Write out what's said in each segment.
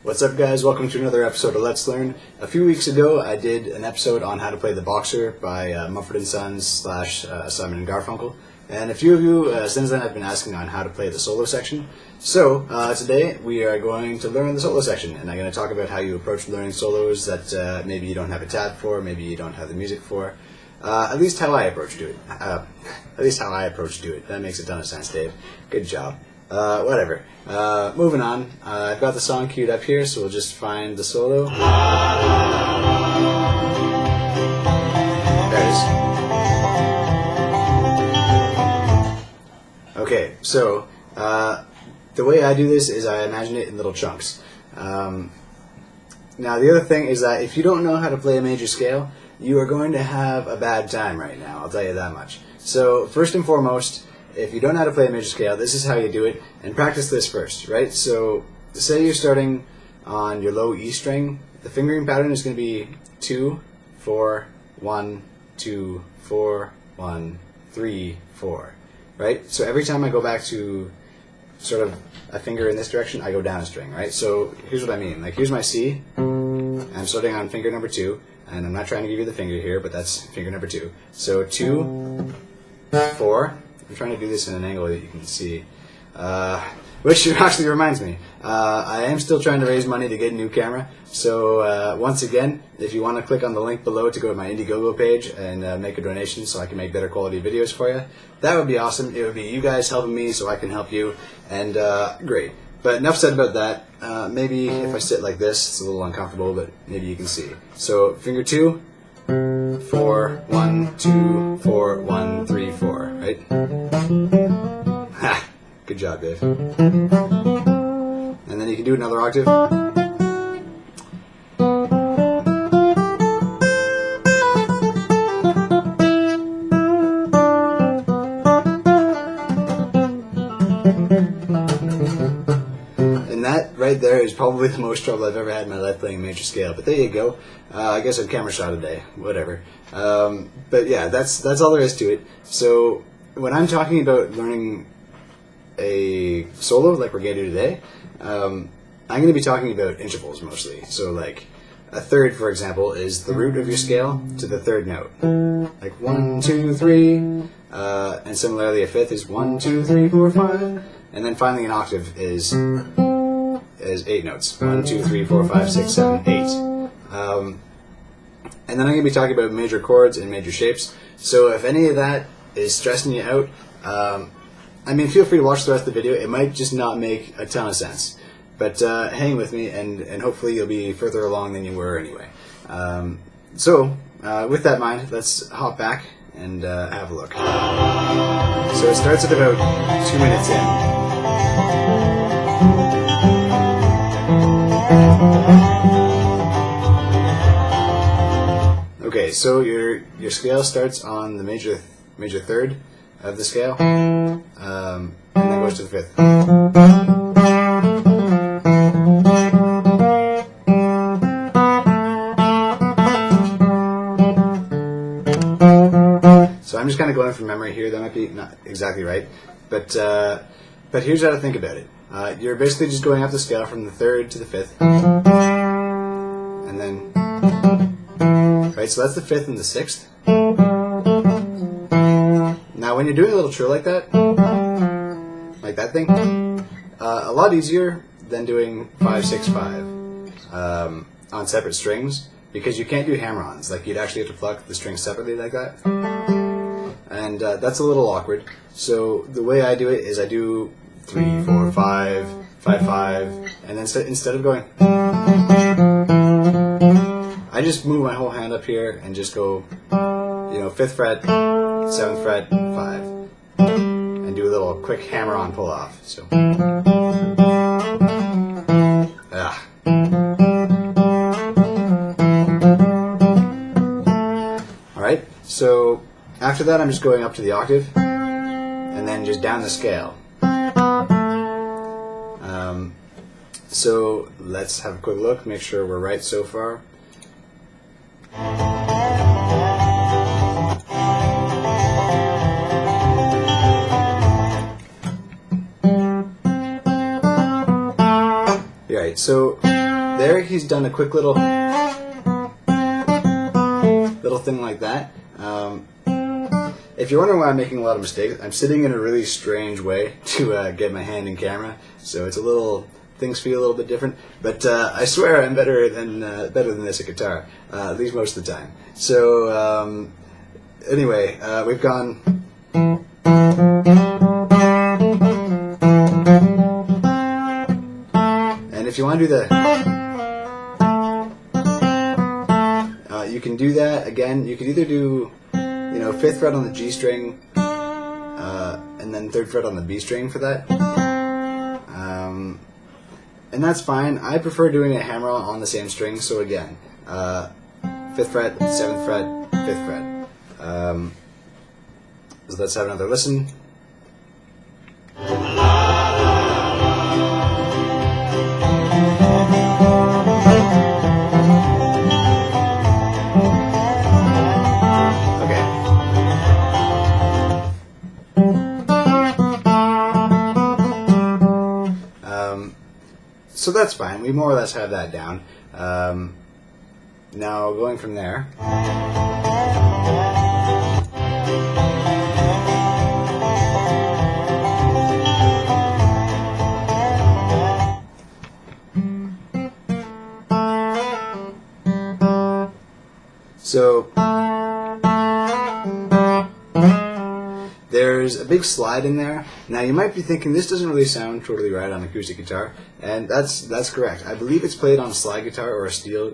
What's up, guys? Welcome to another episode of Let's Learn. A few weeks ago I did an episode on how to play the Boxer by Mumford and Sons / Simon and Garfunkel, and a few of you since then have been asking on how to play the solo section. So today we are going to learn the solo section, and I'm going to talk about how you approach learning solos that maybe you don't have a tab for, maybe you don't have the music for. At least how I approach do it. That makes a ton of sense, Dave. Good job. Whatever. Moving on. I've got the song queued up here, so we'll just find the solo. There it is. Okay, so the way I do this is I imagine it in little chunks. Now the other thing is that if you don't know how to play a major scale, you are going to have a bad time right now, I'll tell you that much. So first and foremost, if you don't know how to play a major scale, this is how you do it, and practice this first, right? So say you're starting on your low E string, the fingering pattern is going to be 2, 4, 1, 2, 4, 1, 3, 4, right? So every time I go back to sort of a finger in this direction, I go down a string, right? So here's what I mean. Like, here's my C. I'm starting on finger number 2, and I'm not trying to give you the finger here, but that's finger number 2. So 2, 4. I'm trying to do this in an angle that you can see. Which actually reminds me, I am still trying to raise money to get a new camera. So once again, if you want to click on the link below to go to my Indiegogo page and make a donation so I can make better quality videos for you, that would be awesome. It would be you guys helping me so I can help you, and great. But enough said about that. Maybe if I sit like this, it's a little uncomfortable, but maybe you can see. So finger 2, 4, 1, 2, 4, 1, 3, 4, right? Ha! Good job, Dave. And then you can do another octave. And that right there is probably the most trouble I've ever had in my life playing a major scale. But there you go. I guess I'm camera shy today. Whatever. But yeah, that's all there is to it. So when I'm talking about learning a solo like we're going to do today, I'm going to be talking about intervals mostly. So like a third, for example, is the root of your scale to the third note. Like 1, 2, 3. And similarly, a fifth is 1, 2, 3, 4, 5. And then finally an octave is 8 notes. 1, 2, 3, 4, 5, 6, 7, 8. And then I'm going to be talking about major chords and major shapes. So if any of that is stressing you out, I mean, feel free to watch the rest of the video. It might just not make a ton of sense. But hang with me, and hopefully you'll be further along than you were anyway. So with that in mind, let's hop back and have a look. So it starts at about 2 minutes in. Okay, so your scale starts on the major third of the scale, and then goes to the fifth. So I'm just kind of going from memory here. That might be not exactly right, but here's how to think about it. You're basically just going up the scale from the third to the fifth, and then right. So that's the fifth and the sixth. Now, when you're doing a little trill like that thing, a lot easier than doing 5, 6, 5 on separate strings, because you can't do hammer-ons. Like, you'd actually have to pluck the strings separately like that, and that's a little awkward. So the way I do it is I do 3, 4, 5, 5, 5, and then instead of going, I just move my whole hand up here and just go, 5th fret, 7th fret, 5, and do a little quick hammer-on pull-off. So, all right. So after that, I'm just going up to the octave, and then just down the scale. So let's have a quick look, make sure we're right so far. Right, so there he's done a quick little thing like that. If you're wondering why I'm making a lot of mistakes, I'm sitting in a really strange way to get my hand in camera, so it's a little, things feel a little bit different. But I swear I'm better than this at guitar, at least most of the time. So anyway, we've gone. And if you want to do the, you can do that again. You could either do, 5th fret on the G string, and then 3rd fret on the B string for that. And that's fine. I prefer doing a hammer on the same string. So again, 5th fret, 7th fret, 5th fret. So let's have another listen. So that's fine. We more or less have that down. Now going from there. So there's a big slide in there. Now you might be thinking this doesn't really sound totally right on acoustic guitar, and that's correct. I believe it's played on a slide guitar or a steel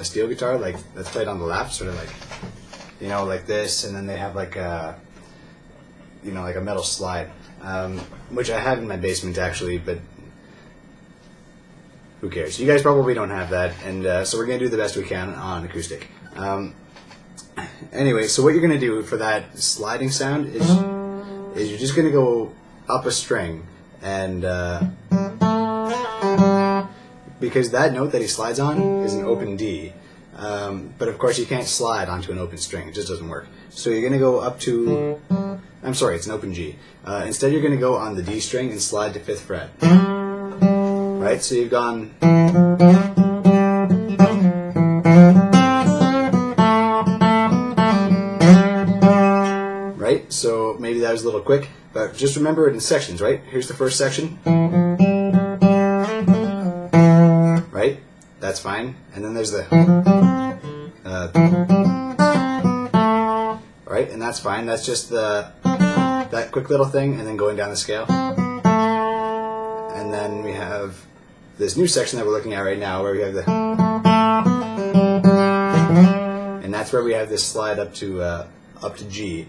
guitar, like that's played on the lap, sort of like like this, and then they have like a like a metal slide, which I have in my basement actually, but who cares? You guys probably don't have that, and so we're gonna do the best we can on acoustic. Anyway, so what you're going to do for that sliding sound is you're just going to go up a string, and because that note that he slides on is an open D, but of course you can't slide onto an open string, it just doesn't work. So you're going to go up to, I'm sorry, it's an open G. Instead you're going to go on the D string and slide to 5th fret. Right, so you've gone... Right, so maybe that was a little quick, but just remember it in sections, right? Here's the first section. Right, that's fine. And then there's the... right, and that's fine. That's just that quick little thing, and then going down the scale. And then we have this new section that we're looking at right now, where we have the... and that's where we have this slide up to G.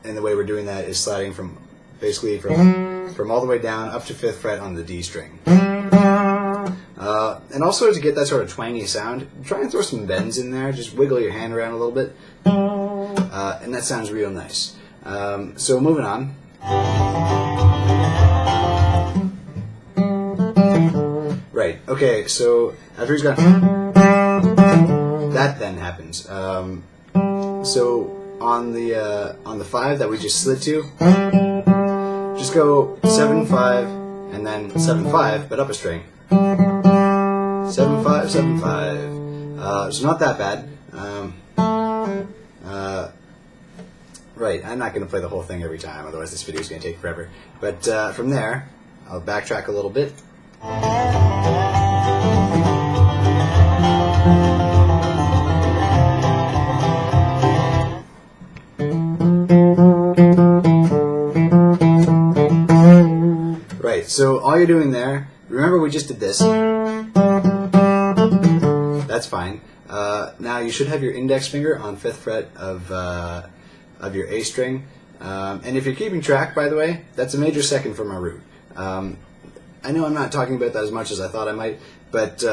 And the way we're doing that is sliding from basically from all the way down up to 5th fret on the D string. And also to get that sort of twangy sound, try and throw some bends in there. Just wiggle your hand around a little bit, and that sounds real nice. So moving on. Right. Okay. So after he's gone, that then happens. So on the 5 that we just slid to, just go 7/5 and then 7/5, but up a string. 7/5, 7/5. So not that bad. Right, I'm not going to play the whole thing every time, otherwise this video is going to take forever. But from there, I'll backtrack a little bit. Right, so all you're doing there, remember we just did this. That's fine. Now you should have your index finger on 5th fret of your A string. And if you're keeping track, by the way, that's a major 2nd from our root. I know I'm not talking about that as much as I thought I might, but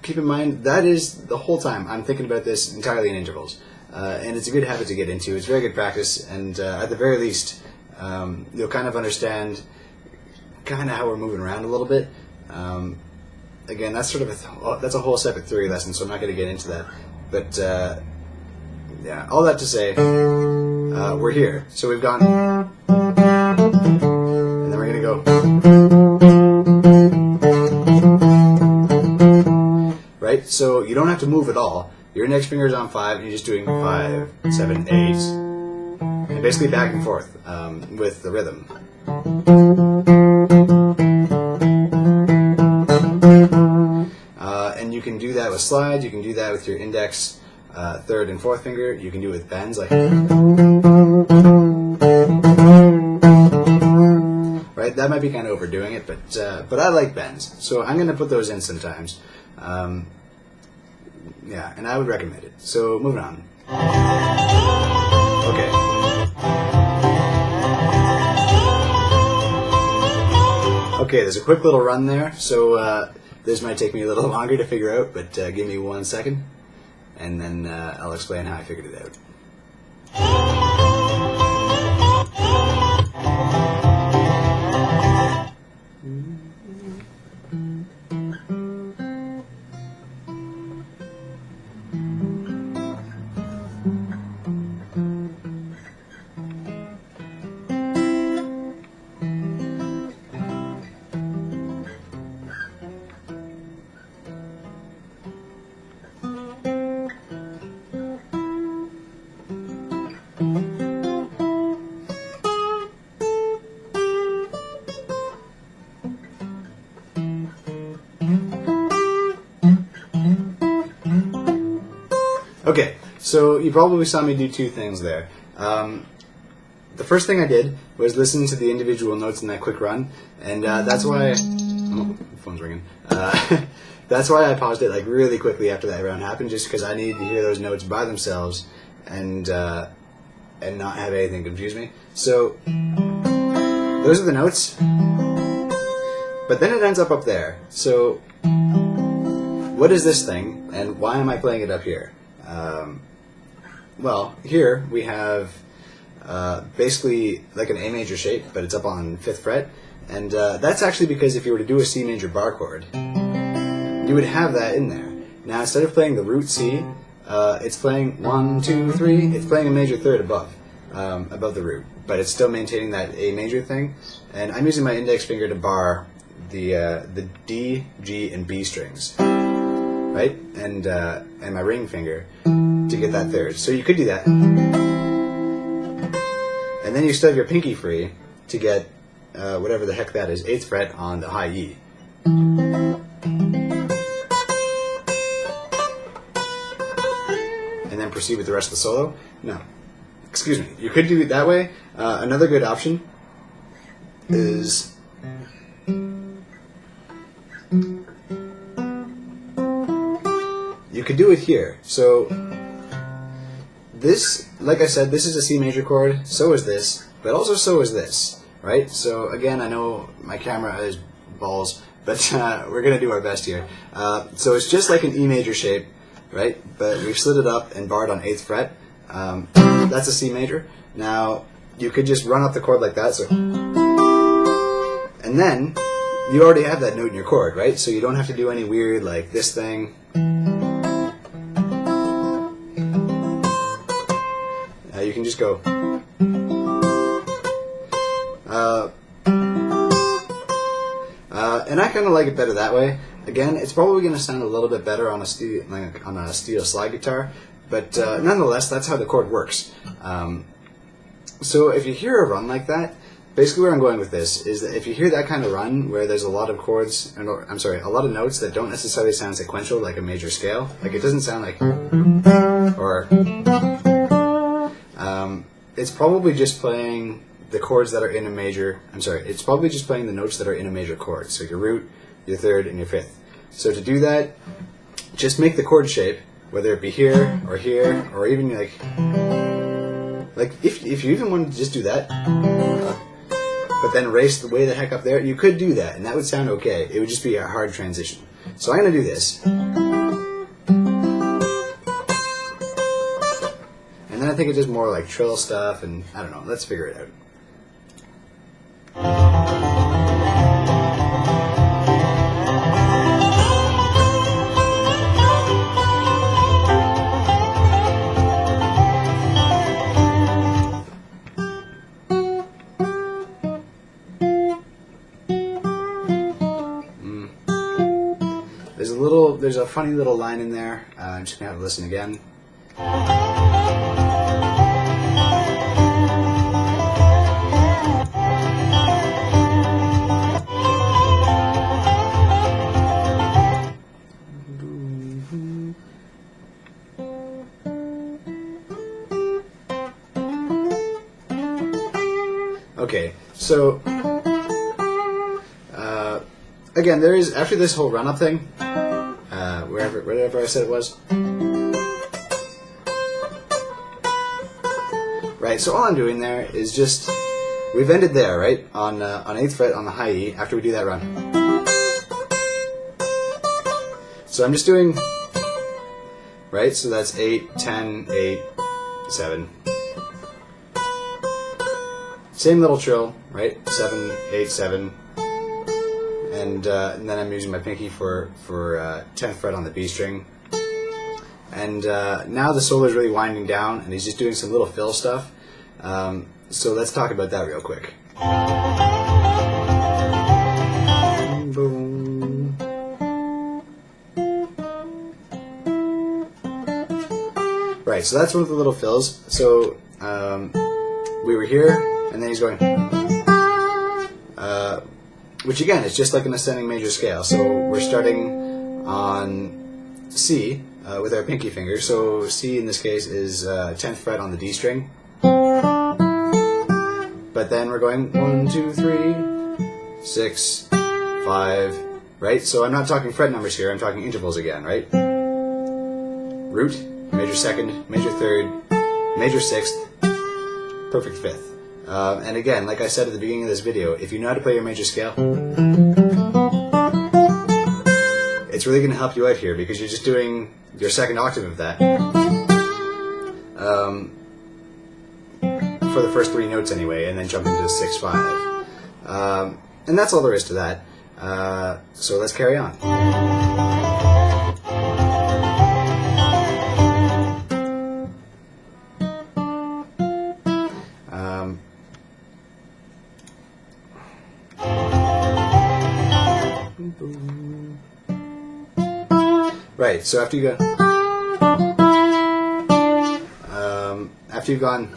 keep in mind that is the whole time I'm thinking about this entirely in intervals. And it's a good habit to get into. It's very good practice, and at the very least, you'll kind of understand kind of how we're moving around a little bit. Again, that's sort of that's a whole separate theory lesson, so I'm not going to get into that. But yeah, all that to say, we're here. So we've gone, and then we're going to go. So you don't have to move at all. Your index finger is on 5, and you're just doing 5, 7, 8, and basically back and forth with the rhythm. And you can do that with slides. You can do that with your index, third, and fourth finger. You can do it with bends, like right. That might be kind of overdoing it, but I like bends, so I'm going to put those in sometimes. Yeah, and I would recommend it. So moving on. Okay. Okay, there's a quick little run there, so this might take me a little longer to figure out, but give me 1 second, and then I'll explain how I figured it out. Okay, so you probably saw me do two things there. The first thing I did was listen to the individual notes in that quick run, and that's why. Oh, the phone's ringing. That's why I paused it like really quickly after that round happened, just because I needed to hear those notes by themselves and not have anything confuse me. So those are the notes, but then it ends up there. So what is this thing, and why am I playing it up here? Well, here we have basically like an A major shape, but it's up on 5th fret, and that's actually because if you were to do a C major bar chord, you would have that in there. Now instead of playing the root C, it's playing 1, 2, 3. It's playing a major third above the root, but it's still maintaining that A major thing. And I'm using my index finger to bar the D, G, and B strings, right? And my ring finger to get that third. So you could do that, and then you still have your pinky free to get whatever the heck that is, 8th fret on the high E. And then proceed with the rest of the solo? No. Excuse me. You could do it that way. Another good option is you could do it here. So this, like I said, this is a C major chord, so is this, but also so is this, right? So again, I know my camera is balls, but we're going to do our best here. So it's just like an E major shape, right? But we've slid it up and barred on 8th fret. That's a C major. Now, you could just run up the chord like that, so, and then you already have that note in your chord, right? So you don't have to do any weird, like this thing. You can just go. And I kind of like it better that way. Again, it's probably going to sound a little bit better on a steel slide guitar, but nonetheless, that's how the chord works. So if you hear a run like that, basically where I'm going with this is that if you hear that kind of run where there's a lot of chords, I'm sorry, a lot of notes that don't necessarily sound sequential like a major scale, like it doesn't sound like, or it's probably just playing the chords that are in a major, it's probably just playing the notes that are in a major chord. So your root, your third, and your fifth. So to do that, just make the chord shape, whether it be here, or even like if you even wanted to just do that, but then race the way the heck up there, you could do that, and that would sound okay. It would just be a hard transition. So I'm going to do this. And then I think it's just more like trill stuff, and I don't know, let's figure it out. there's a funny little line in there. I'm just gonna have to listen again. Okay, so again, there is, after this whole run-up thing, wherever I said it was, right? So all I'm doing there is just, we've ended there, right? On 8th fret on the high E after we do that run. So I'm just doing, right? So that's 8, 10, 8, 7. Same little trill, right? 7, 8, 7. And then I'm using my pinky for 10th fret on the B string. And now the solo is really winding down, and he's just doing some little fill stuff. So let's talk about that real quick. Boom. Right, so that's one of the little fills. So we were here, and then he's going, which again is just like an ascending major scale. So we're starting on C with our pinky finger. So C in this case is 10th fret on the D string. But then we're going 1, 2, 3, 6, 5, right? So I'm not talking fret numbers here, I'm talking intervals again, right? Root, major second, major third, major sixth, perfect fifth. And again, like I said at the beginning of this video, if you know how to play your major scale, it's really going to help you out here because you're just doing your second octave of that for the first 3 notes anyway, and then jump into 6, 5. And that's all there is to that. So let's carry on. Right, so after you go, after you've gone,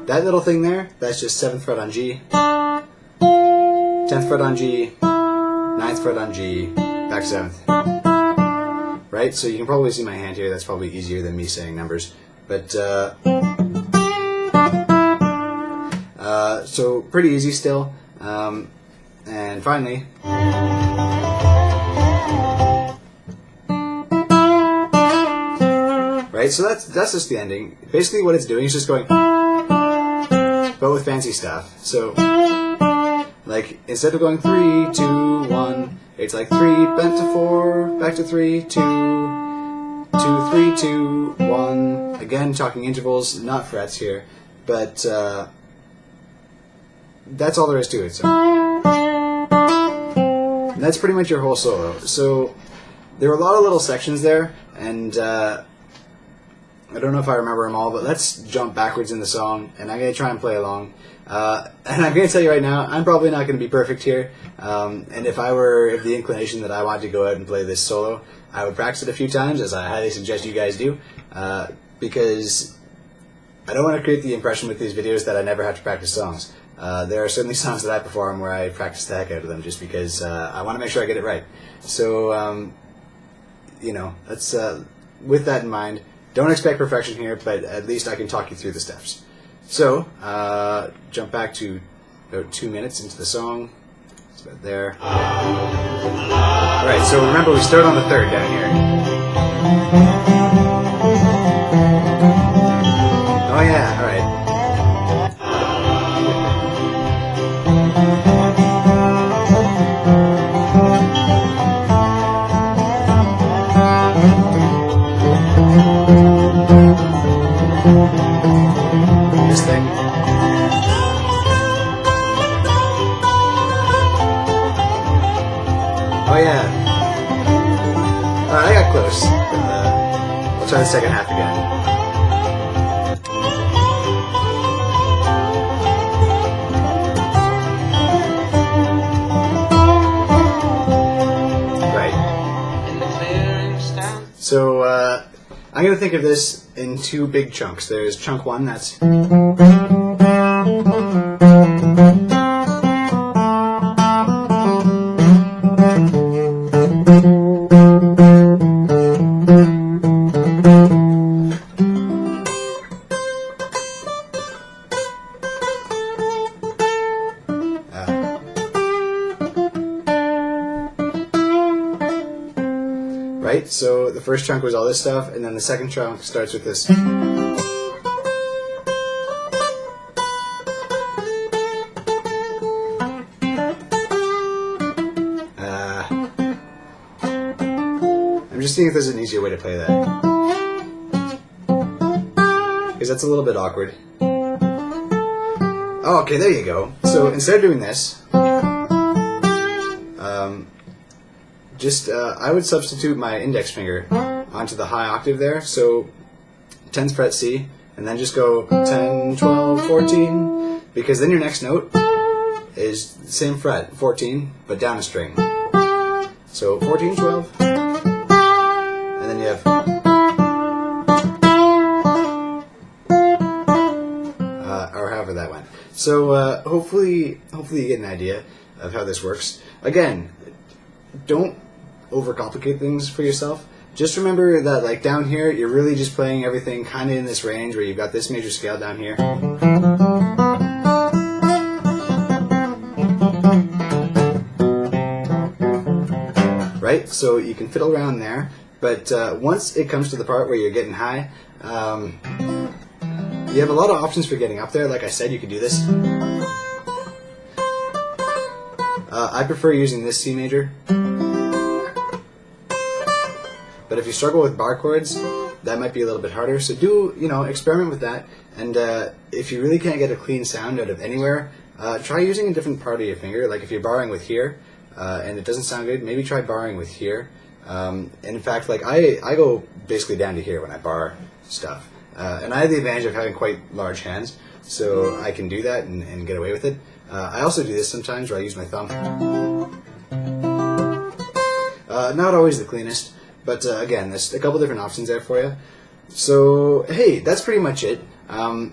that little thing there, that's just 7th fret on G, 10th fret on G, 9th fret on G, back to 7th. Right, so you can probably see my hand here, that's probably easier than me saying numbers. But, so pretty easy still. And finally, right, so that's just the ending. Basically what it's doing is just going, but with fancy stuff. So, like, instead of going 3, 2, 1, it's like 3, bent to 4, back to 3, 2, 2, 3, 2, 1. Again, talking intervals, not frets here, but that's all there is to it. So that's pretty much your whole solo. So there were a lot of little sections there, and I don't know if I remember them all, but let's jump backwards in the song, and I'm going to try and play along. And I'm going to tell you right now, I'm probably not going to be perfect here. And if the inclination that I wanted to go out and play this solo, I would practice it a few times, as I highly suggest you guys do, because I don't want to create the impression with these videos that I never have to practice songs. There are certainly songs that I perform where I practice the heck out of them just because I want to make sure I get it right. So, you know, let's, with that in mind, don't expect perfection here, but at least I can talk you through the steps. So, jump back to about 2 minutes into the song. It's about there. Alright, so remember we start on the 3rd down here. Oh yeah, alright. This thing. Oh yeah. Alright, I got close. We'll try the second half again. I'm going to think of this in two big chunks. There's chunk one, that's... right? So the first chunk was all this stuff, and then the second chunk starts with this. I'm just seeing if there's an easier way to play that, because that's a little bit awkward. Oh, okay, there you go. So instead of doing this, I would substitute my index finger onto the high octave there. So 10th fret C, and then just go 10, 12, 14, because then your next note is the same fret, 14, but down a string. So 14, 12, and then you have, or however that went. So hopefully you get an idea of how this works. Again, don't overcomplicate things for yourself. Just remember that, like, down here, you're really just playing everything kind of in this range where you've got this major scale down here. Right? So you can fiddle around there, but once it comes to the part where you're getting high, you have a lot of options for getting up there. Like I said, you could do this. I prefer using this C major. But if you struggle with bar chords, that might be a little bit harder. So do, experiment with that. And if you really can't get a clean sound out of anywhere, try using a different part of your finger. Like if you're barring with here, and it doesn't sound good, maybe try barring with here. And in fact, like I go basically down to here when I bar stuff. And I have the advantage of having quite large hands, so I can do that and get away with it. I also do this sometimes where I use my thumb. Not always the cleanest. But again, there's a couple different options there for you. So, hey, that's pretty much it. I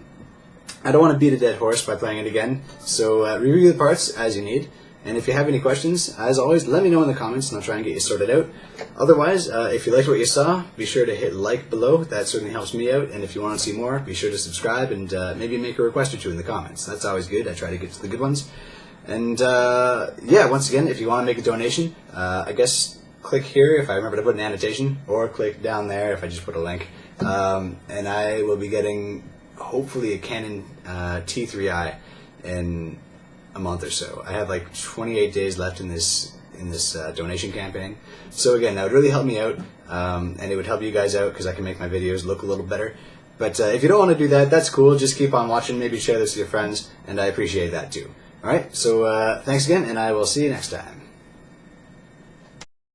don't want to beat a dead horse by playing it again, so review the parts as you need. And if you have any questions, as always, let me know in the comments and I'll try and get you sorted out. Otherwise, if you liked what you saw, be sure to hit like below. That certainly helps me out. And if you want to see more, be sure to subscribe and maybe make a request or two in the comments. That's always good. I try to get to the good ones. And yeah, once again, if you want to make a donation, I guess click here if I remember to put an annotation, or click down there if I just put a link. And I will be getting, hopefully, a Canon T3i in a month or so. I have like 28 days left in this donation campaign. So again, that would really help me out, and it would help you guys out because I can make my videos look a little better. But if you don't want to do that, that's cool. Just keep on watching. Maybe share this with your friends, and I appreciate that too. All right, so thanks again, and I will see you next time.